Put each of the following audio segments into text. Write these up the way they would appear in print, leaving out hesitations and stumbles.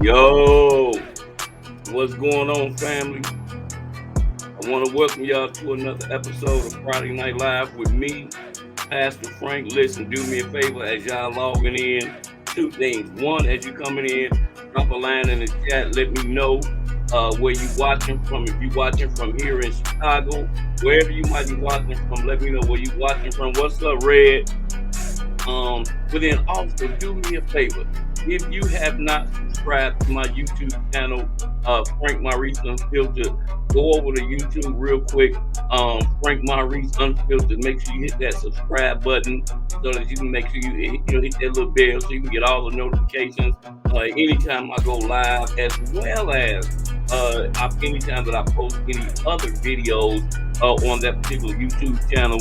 Yo, what's going on, family? I want to welcome y'all to another episode of Friday Night Live with me, Pastor Frank. Listen, do me a favor as y'all logging in. Two things. One, as you coming in, drop a line in the chat. Let me know where you watching from. If you watching from here in Chicago, wherever you might be watching from, let me know where you watching from. What's up, Red? But then also do me a favor. If you have not subscribed to my YouTube channel, Frank Maurice Unfiltered, go over to YouTube real quick. Frank Maurice Unfiltered. Make sure you hit that subscribe button so that you can make sure you hit that little bell so you can get all the notifications anytime I go live, as well as anytime that I post any other videos on that particular YouTube channel.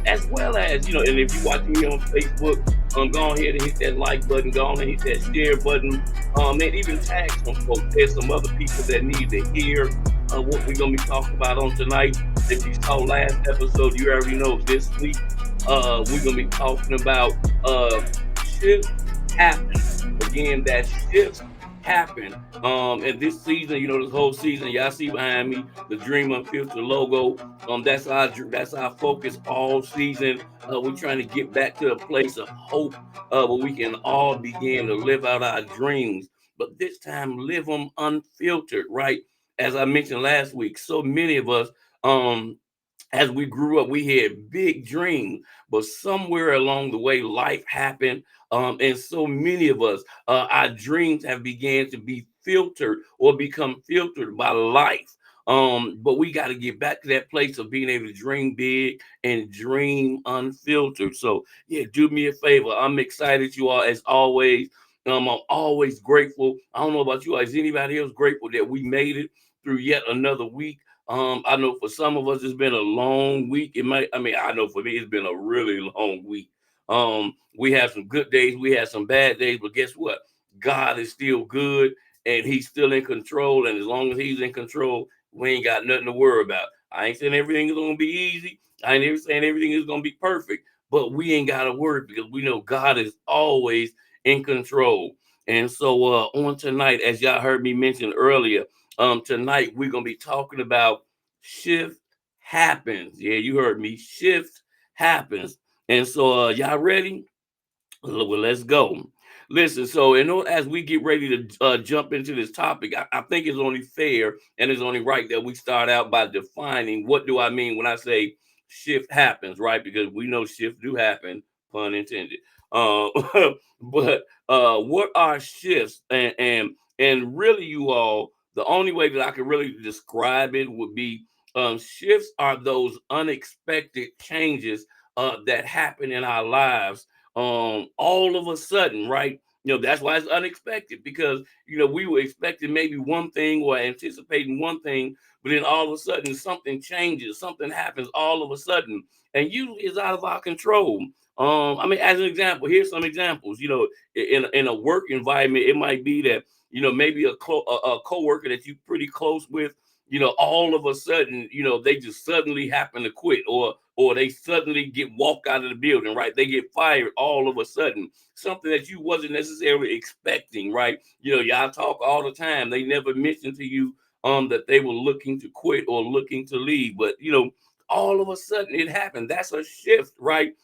As well as, and if you're watching me on Facebook, go ahead and hit that like button, go on and hit that share button, and even tag some folks. There's some other people that need to hear what we're gonna be talking about on tonight. If you saw last episode, you already know this week we're gonna be talking about shift happen. Again, that shift happen. And this season, this whole season, y'all see behind me the Dream Unfiltered logo. That's our focus all season. We're trying to get back to a place of hope where we can all begin to live out our dreams, but this time live them unfiltered, right? As I mentioned last week, so many of us, as we grew up, we had big dreams, but somewhere along the way, life happened, and so many of us, our dreams have began to be filtered or become filtered by life. But we got to get back to that place of being able to dream big and dream unfiltered. So, yeah, do me a favor. I'm excited, you all, as always. I'm always grateful. I don't know about you. Is anybody else grateful that we made it through yet another week? I know for some of us it's been a long week. I know for me it's been a really long week. We had some good days, we had some bad days, but guess what? God is still good and he's still in control. And as long as he's in control, we ain't got nothing to worry about. I ain't saying everything is gonna be easy. I ain't ever saying everything is gonna be perfect, but we ain't gotta worry because we know God is always in control. And so on tonight, as y'all heard me mention earlier, tonight we're gonna be talking about shift happens. Yeah, you heard me. Shift happens. And so y'all ready? Well, let's go. Listen, so as we get ready to jump into this topic, I think it's only fair and it's only right that we start out by defining what do I mean when I say shift happens, right? Because we know shift do happen, pun intended. Uh, but what are shifts? And really, you all, the only way that I can really describe it would be shifts are those unexpected changes that happen in our lives all of a sudden, right? That's why it's unexpected because we were expecting maybe one thing or anticipating one thing, but then all of a sudden something changes, something happens all of a sudden, and usually it's out of our control. As an example, here's some examples. In a work environment, it might be that maybe a coworker that you're pretty close with, all of a sudden, they just suddenly happen to quit, or they suddenly get walked out of the building, right? They get fired all of a sudden, something that you wasn't necessarily expecting, right? Y'all talk all the time. They never mentioned to you that they were looking to quit or looking to leave, but all of a sudden it happened. That's a shift, right?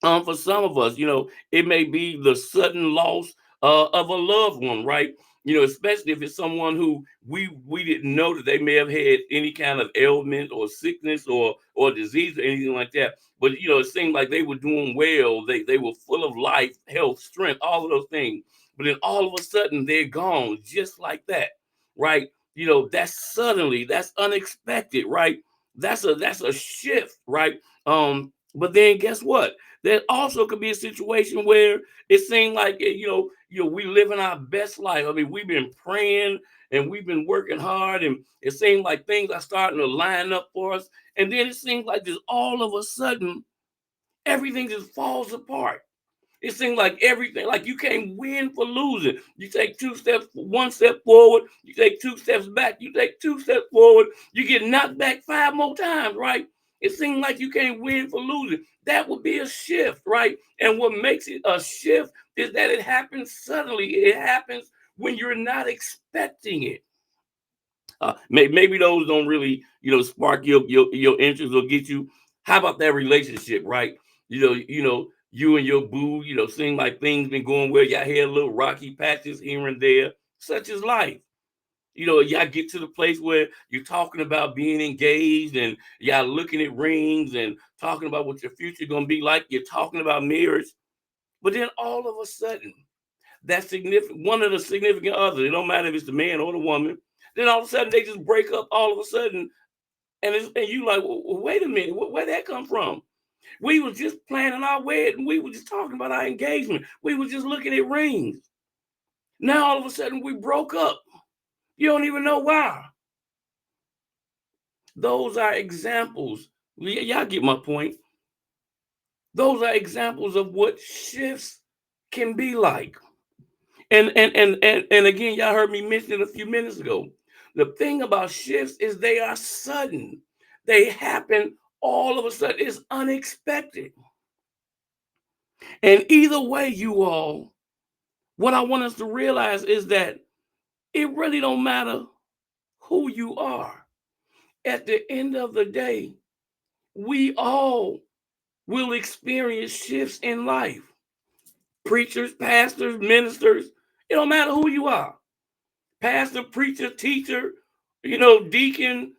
For some of us, it may be the sudden loss of a loved one, right? Especially if it's someone who we didn't know that they may have had any kind of ailment or sickness or disease or anything like that. But it seemed like they were doing well. They were full of life, health, strength, all of those things. But then all of a sudden they're gone just like that, right? That's unexpected, right? That's a shift, right? But then guess what? There also could be a situation where it seemed like we living our best life. I mean, we've been praying and we've been working hard, and it seems like things are starting to line up for us. And then it seems like just all of a sudden everything just falls apart. It seems like everything, like you can't win for losing. You take one step forward, you take two steps back, you take two steps forward, you get knocked back five more times, right? It seems like you can't win for losing. That would be a shift, right? And what makes it a shift is that it happens suddenly. It happens when you're not expecting it. Maybe those don't really, spark your interest or get you. How about that relationship, right? You and your boo, seem like things been going well. Y'all had little rocky patches here and there. Such is life. Y'all get to the place where you're talking about being engaged and y'all looking at rings and talking about what your future gonna be like. You're talking about marriage, but then all of a sudden, that significant one of the significant others, it don't matter if it's the man or the woman, then all of a sudden they just break up all of a sudden, and you like, well, wait a minute, where that come from? We was just planning our wedding. We were just talking about our engagement. We were just looking at rings. Now all of a sudden we broke up. You don't even know why. Those are examples. Y'all get my point. Those are examples of what shifts can be like. And again, y'all heard me mention it a few minutes ago. The thing about shifts is they are sudden. They happen all of a sudden. It's unexpected. And either way, you all, what I want us to realize is that it really don't matter who you are. At the end of the day, we all will experience shifts in life. Preachers, pastors, ministers, it don't matter who you are. Pastor, preacher, teacher, deacon,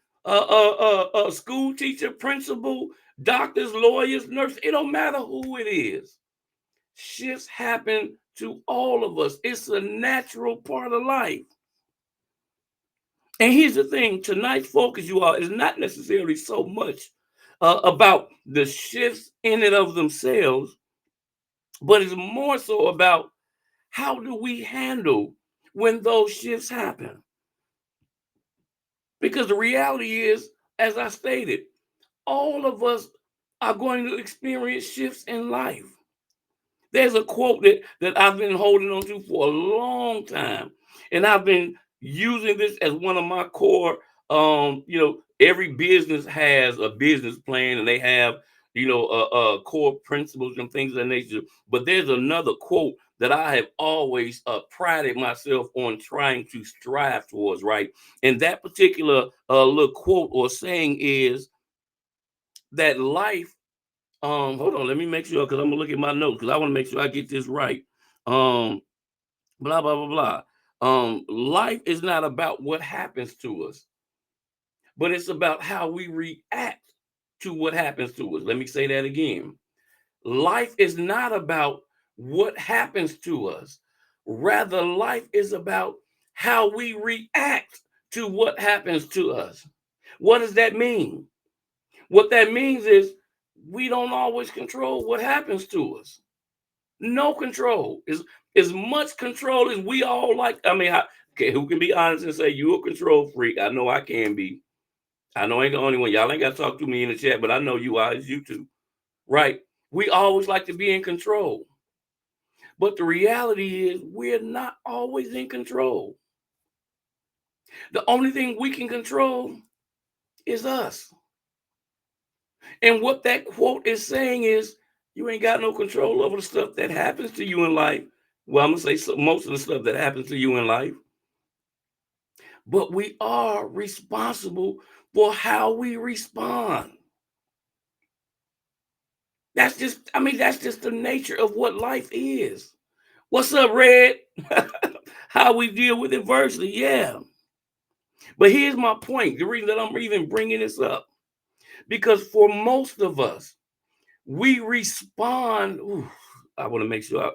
school teacher, principal, doctors, lawyers, nurses, it don't matter who it is. Shifts happen to all of us. It's a natural part of life. And here's the thing, tonight's focus, you all, is not necessarily so much about the shifts in and of themselves, but it's more so about how do we handle when those shifts happen. Because the reality is, as I stated, all of us are going to experience shifts in life. There's a quote that I've been holding on to for a long time, and I've been using this as one of my core. Every business has a business plan, and they have core principles and things of that nature. But there's another quote that I have always prided myself on trying to strive towards, right? And that particular little quote or saying is that life, hold on, let me make sure, because I'm gonna look at my notes because I want to make sure I get this right. Um, blah blah blah blah. Life is not about what happens to us, but it's about how we react to what happens to us. Let me say that again. Life is not about what happens to us. Rather, life is about how we react to what happens to us. What does that mean? What that means is we don't always control what happens to us. No control. Is as much control as we all like. I mean, okay, who can be honest and say you a control freak? I know I can be. I know I ain't the only one. Y'all ain't got to talk to me in the chat, but I know you are. It's you too, right? We always like to be in control. But the reality is we're not always in control. The only thing we can control is us. And what that quote is saying is you ain't got no control over the stuff that happens to you in life. Well, I'm going to say most of the stuff that happens to you in life. But we are responsible for how we respond. That's just the nature of what life is. What's up, Red? How we deal with adversity, yeah. But here's my point. The reason that I'm even bringing this up, because for most of us, we respond. I want to make sure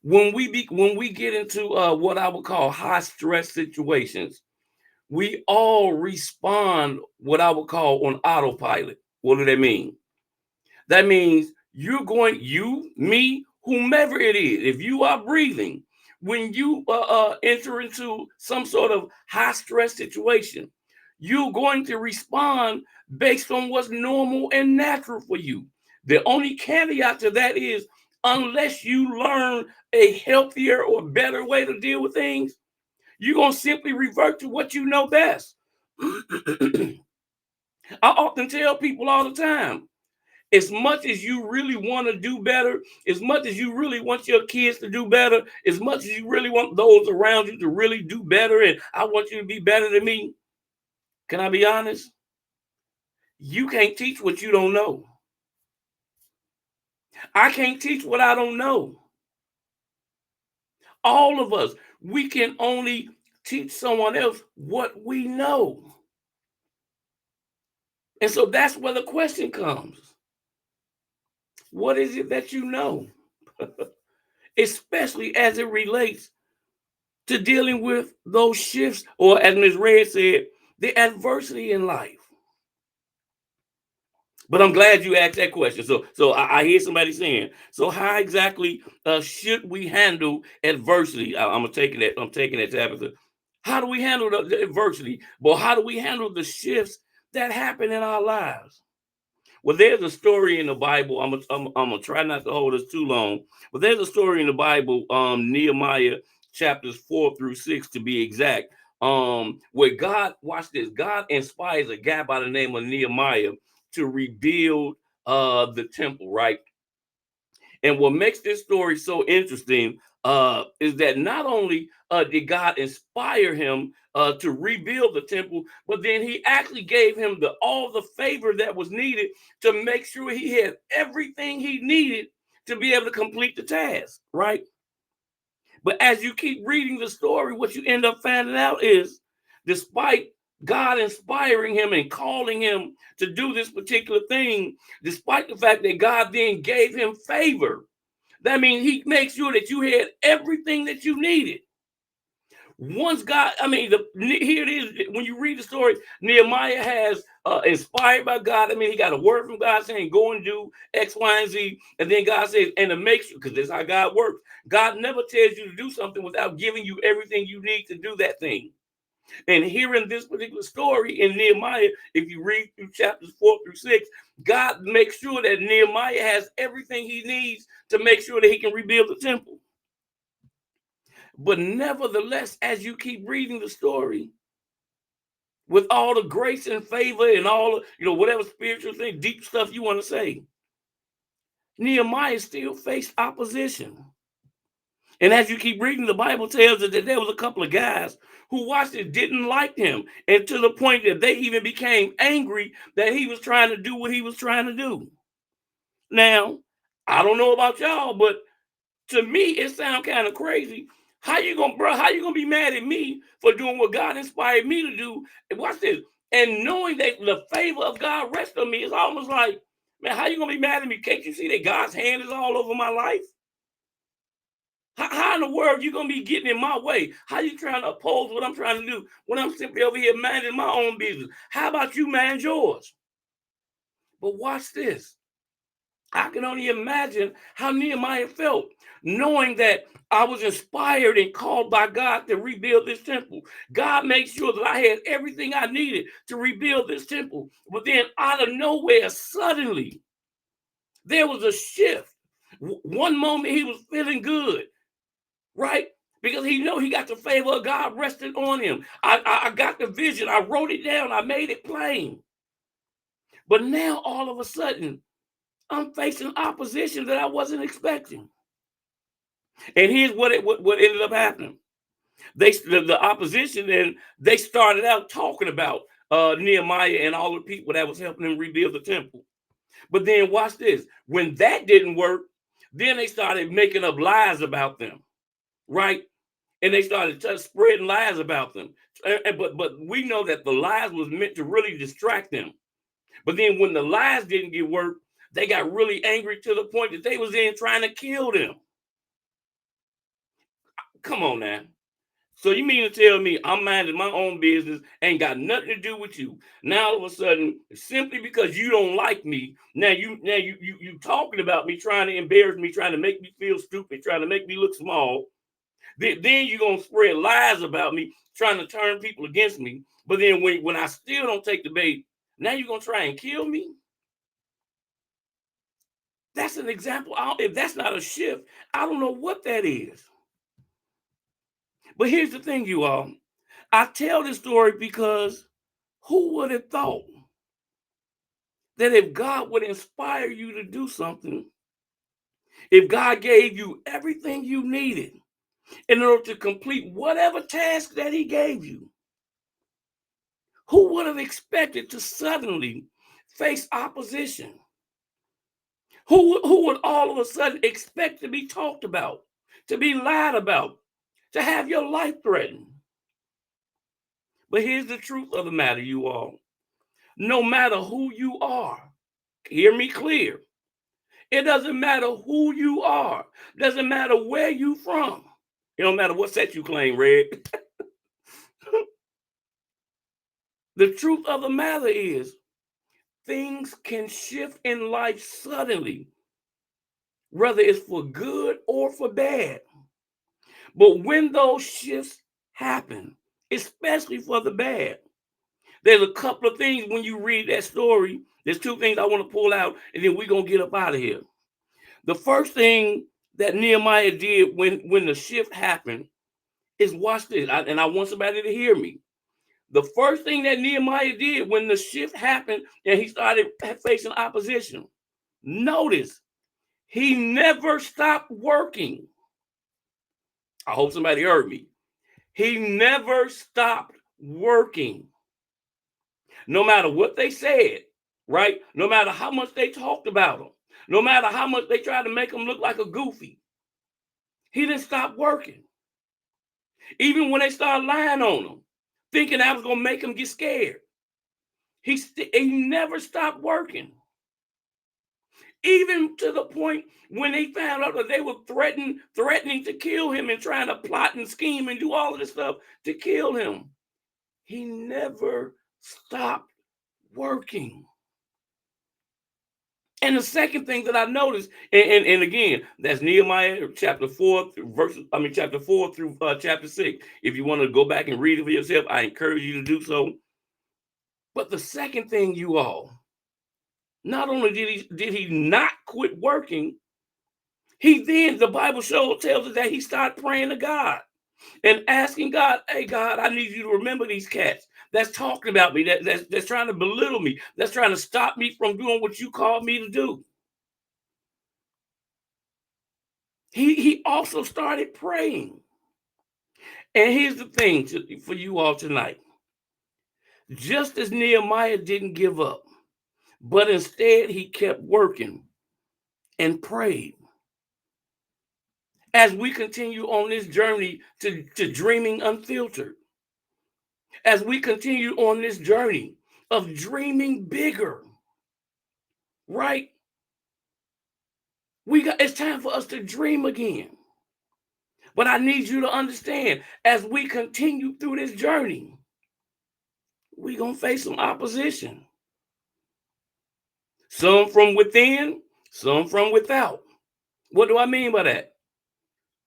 when we get into what I would call high stress situations, we all respond what I would call on autopilot. What do that mean? That means you, me, whomever it is, if you are breathing, when you enter into some sort of high stress situation, you're going to respond based on what's normal and natural for you. The only caveat to that is unless you learn a healthier or better way to deal with things, you're going to simply revert to what you know best. I often tell people all the time, As much as you really want to do better, as much as you really want your kids to do better, as much as you really want those around you to really do better, and I want you to be better than me, can I be honest? You can't teach what you don't know. I can't teach what I don't know. All of us, we can only teach someone else what we know. And so that's where the question comes. What is it that you know? Especially as it relates to dealing with those shifts, or as Ms. Red said, the adversity in life. But I'm glad you asked that question. So I hear somebody saying, so how exactly should we handle adversity? I'm taking that. I'm taking that Tabitha. How do we handle the adversity? Well, how do we handle the shifts that happen in our lives? Well, there's a story in the Bible. I'm gonna try not to hold us too long, but there's a story in the Bible, Nehemiah chapters 4 through 6 to be exact, where God, watch this, God inspires a guy by the name of Nehemiah to rebuild the temple, right? And what makes this story so interesting is that not only did God inspire him to rebuild the temple, but then he actually gave him all the favor that was needed to make sure he had everything he needed to be able to complete the task, right? But as you keep reading the story, what you end up finding out is, despite God inspiring him and calling him to do this particular thing, despite the fact that God then gave him favor, that means he makes sure that you had everything that you needed. Once God, here it is. When you read the story, Nehemiah has inspired by God. I mean, he got a word from God saying, go and do X, Y, and Z. And then God says, and to make sure, because that's how God works. God never tells you to do something without giving you everything you need to do that thing. And here in this particular story in Nehemiah, if you read through chapters 4 through 6, God makes sure that Nehemiah has everything he needs to make sure that he can rebuild the temple. But nevertheless, as you keep reading the story, with all the grace and favor and all, whatever spiritual thing, deep stuff you want to say, Nehemiah still faced opposition. And as you keep reading, the Bible tells us that there was a couple of guys who watched it, didn't like him, and to the point that they even became angry that he was trying to do what he was trying to do. Now, I don't know about y'all, but to me, it sounds kind of crazy. How you gonna be mad at me for doing what God inspired me to do? And watch this. And knowing that the favor of God rests on me, is almost like, man, how you gonna be mad at me? Can't you see that God's hand is all over my life? How in the world you gonna be getting in my way? How you trying to oppose what I'm trying to do when I'm simply over here minding my own business? How about you mind yours? But watch this. I can only imagine how Nehemiah felt, knowing that I was inspired and called by God to rebuild this temple. God made sure that I had everything I needed to rebuild this temple. But then out of nowhere, suddenly, there was a shift. One moment he was feeling good, right? Because he know he got the favor of God resting on him. I got the vision. I wrote it down. I made it plain. But now all of a sudden, I'm facing opposition that I wasn't expecting. And here's what ended up happening. The opposition, and they started out talking about Nehemiah and all the people that was helping him rebuild the temple. But then watch this. When that didn't work, then they started making up lies about them, right? And they started spreading lies about them. But we know that the lies was meant to really distract them. But then when the lies didn't get work, they got really angry to the point that they was in trying to kill them. Come on now. So you mean to tell me I'm minding my own business, ain't got nothing to do with you? Now all of a sudden, simply because you don't like me, now you talking about me, trying to embarrass me, trying to make me feel stupid, trying to make me look small. Then you're gonna spread lies about me, trying to turn people against me. But then when I still don't take the bait, now you're gonna try and kill me. That's an example. If that's not a shift, I don't know what that is. But here's the thing, you all. I tell this story because who would have thought that if God would inspire you to do something, if God gave you everything you needed in order to complete whatever task that he gave you, who would have expected to suddenly face opposition? Who would all of a sudden expect to be talked about, to be lied about, to have your life threatened? But here's the truth of the matter, you all. No matter who you are, hear me clear. It doesn't matter who you are. Doesn't matter where you from. It don't matter what set you claim, Red. The truth of the matter is, things can shift in life suddenly, whether it's for good or for bad. But when those shifts happen, especially for the bad, there's a couple of things when you read that story. There's two things I want to pull out, and then we're going to get up out of here. The first thing that Nehemiah did when the shift happened is watch this, and I want somebody to hear me. The first thing that Nehemiah did when the shift happened and he started facing opposition, notice he never stopped working. I hope somebody heard me. He never stopped working. No matter what they said, right? No matter how much they talked about him, no matter how much they tried to make him look like a goofy, he didn't stop working. Even when they started lying on him, thinking I was going to make him get scared, he never stopped working. Even to the point when they found out that they were threatening to kill him and trying to plot and scheme and do all of this stuff to kill him, he never stopped working. And the second thing that I noticed, and again, that's Nehemiah chapter 4 chapter 4 through chapter 6. If you want to go back and read it for yourself, I encourage you to do so. But the second thing, you all, not only did he not quit working, he then, the Bible tells us that he started praying to God and asking God, hey, God, I need you to remember these cats that's talking about me, that's trying to belittle me, that's trying to stop me from doing what you called me to do. He also started praying. And here's the thing for you all tonight. Just as Nehemiah didn't give up, but instead he kept working and prayed. As we continue on this journey to dreaming unfiltered, as we continue on this journey of dreaming bigger, right? It's time for us to dream again. But I need you to understand, as we continue through this journey, we're going to face some opposition. Some from within, some from without. What do I mean by that?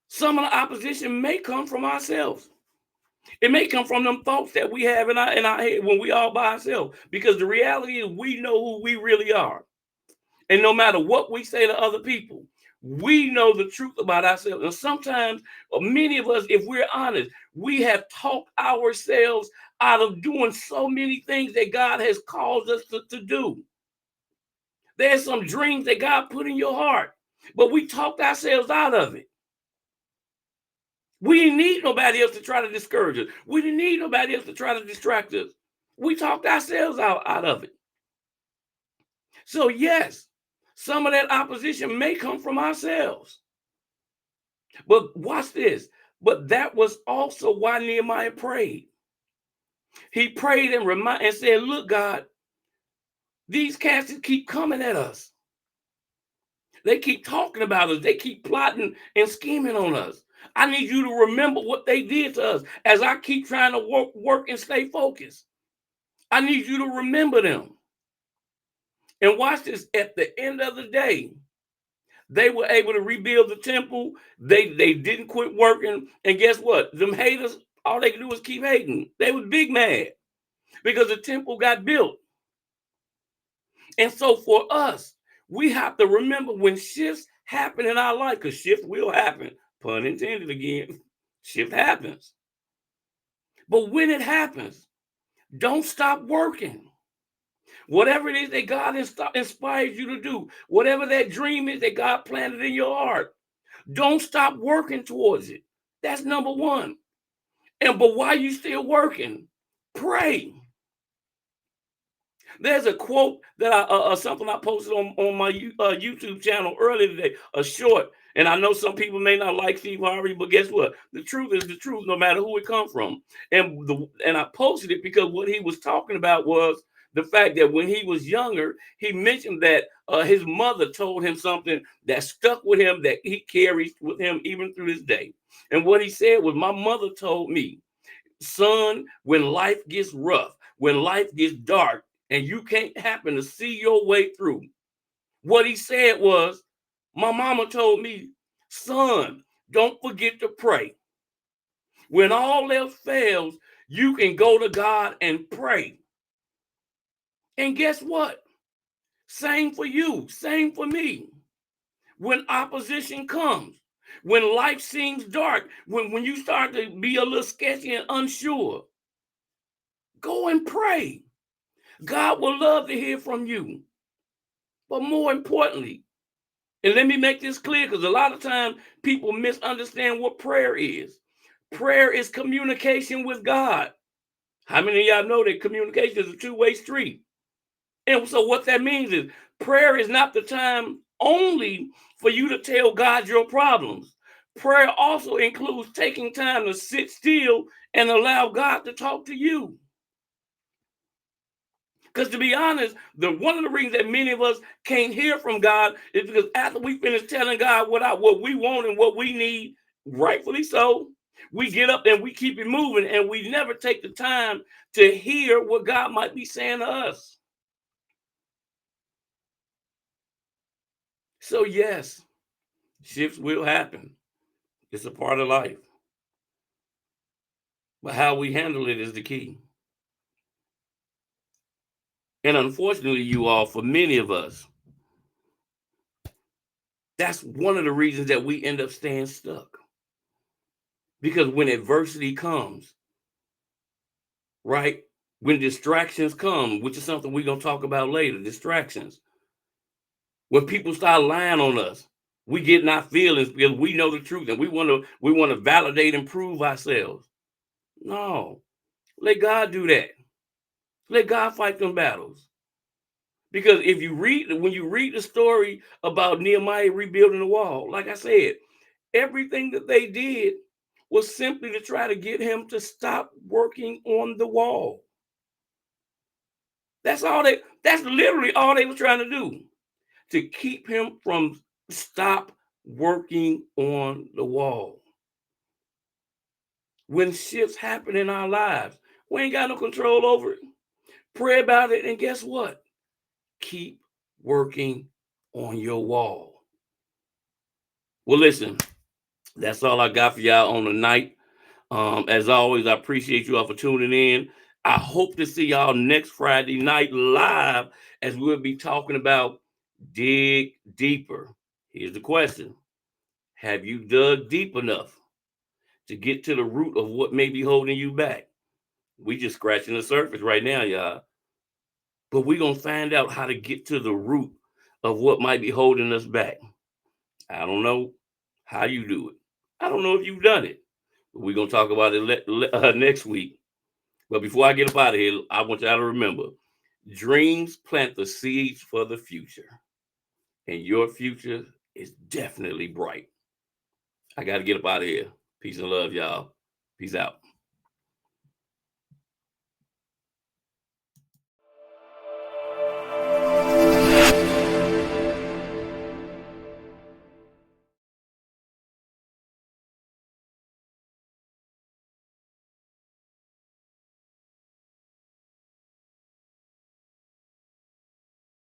Some of the opposition may come from ourselves. It may come from them thoughts that we have in our head when we all by ourselves. Because the reality is we know who we really are. And no matter what we say to other people, we know the truth about ourselves. And sometimes, many of us, if we're honest, we have talked ourselves out of doing so many things that God has caused us to do. There's some dreams that God put in your heart, but we talked ourselves out of it. We didn't need nobody else to try to discourage us. We didn't need nobody else to try to distract us. We talked ourselves out of it. So yes, some of that opposition may come from ourselves. But watch this. But that was also why Nehemiah prayed. He prayed and said, look, God, these cats keep coming at us. They keep talking about us. They keep plotting and scheming on us. I need you to remember what they did to us as I keep trying to work and stay focused. I need you to remember them. And watch this. At the end of the day, they were able to rebuild the temple. They didn't quit working. And guess what? Them haters, all they could do was keep hating. They was big mad because the temple got built. And so for us, we have to remember when shifts happen in our life, because shift will happen. Pun intended again. Shift happens. But when it happens, don't stop working. Whatever it is that God inspires you to do, whatever that dream is that God planted in your heart, don't stop working towards it. That's number one. But while you still working, pray. There's a quote that something I posted on my YouTube channel earlier today, a short. And I know some people may not like Steve Harvey, but guess what? The truth is the truth, no matter who it comes from. And I posted it because what he was talking about was the fact that when he was younger, he mentioned that his mother told him something that stuck with him, that he carries with him even through this day. And what he said was, "My mother told me, son, when life gets rough, when life gets dark, and you can't happen to see your way through," what he said was, "My mama told me, son, don't forget to pray. When all else fails, you can go to God and pray." And guess what? Same for you, same for me. When opposition comes, when life seems dark, when you start to be a little sketchy and unsure, go and pray. God will love to hear from you. But more importantly, and let me make this clear, because a lot of times people misunderstand what prayer is. Prayer is communication with God. How many of y'all know that communication is a two-way street? And so what that means is prayer is not the time only for you to tell God your problems. Prayer also includes taking time to sit still and allow God to talk to you. Because to be honest, one of the reasons that many of us can't hear from God is because after we finish telling God what we want and what we need, rightfully so, we get up and we keep it moving, and we never take the time to hear what God might be saying to us. So yes, shifts will happen. It's a part of life. But how we handle it is the key. And unfortunately, you all, for many of us, that's one of the reasons that we end up staying stuck. Because when adversity comes, right? When distractions come, which is something we're going to talk about later, distractions. When people start lying on us, we get in our feelings because we know the truth and we want to validate and prove ourselves. No, let God do that. Let God fight them battles. Because when you read the story about Nehemiah rebuilding the wall, like I said, everything that they did was simply to try to get him to stop working on the wall. That's literally all they were trying to do, to keep him from stop working on the wall. When shifts happen in our lives, we ain't got no control over it. Pray about it, and guess what? Keep working on your wall. Well, listen, that's all I got for y'all on the night. As always, I appreciate you all for tuning in. I hope to see y'all next Friday night live as we'll be talking about dig deeper. Here's the question. Have you dug deep enough to get to the root of what may be holding you back? We just scratching the surface right now, y'all. But we're going to find out how to get to the root of what might be holding us back. I don't know how you do it. I don't know if you've done it. But we're going to talk about it next week. But before I get up out of here, I want y'all to remember, dreams plant the seeds for the future. And your future is definitely bright. I got to get up out of here. Peace and love, y'all. Peace out.